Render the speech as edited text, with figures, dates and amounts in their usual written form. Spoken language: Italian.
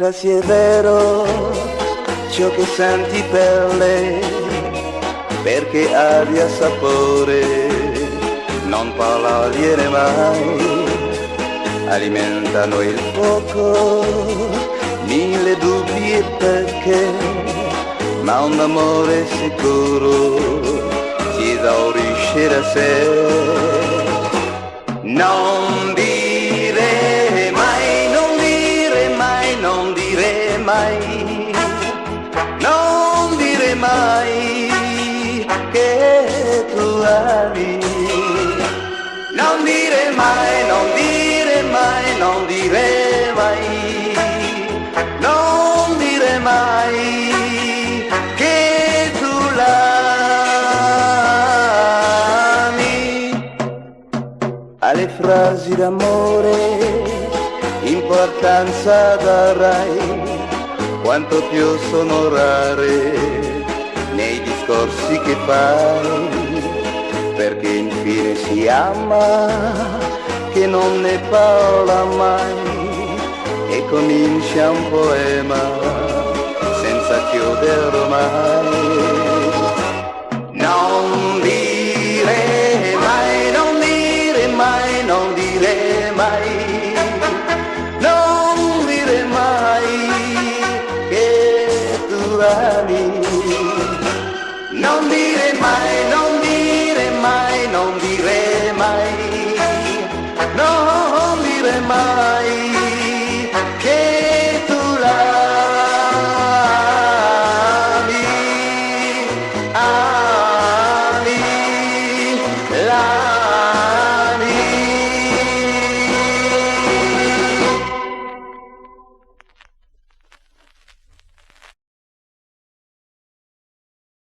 Dimostra se è vero ciò che senti per lei, perché aria sapore non parlargliene mai. Alimentano il fuoco, mille dubbi e perché, ma un amore sicuro si esaurisce da sé. Non dire mai, non dire mai, non dire mai, non dire mai che tu ami. Non dire mai, non dire mai, non dire mai, non dire mai che tu l'ami. Alle frasi d'amore importanza darai, quanto più sono rare nei discorsi che fai, perché infine si ama che non ne parla mai e comincia un poema senza chiuderlo mai. Non dire mai, non dire mai, non dire mai, non dire mai che tu ami. Non dire mai, non dire mai, non dire mai, non dire mai che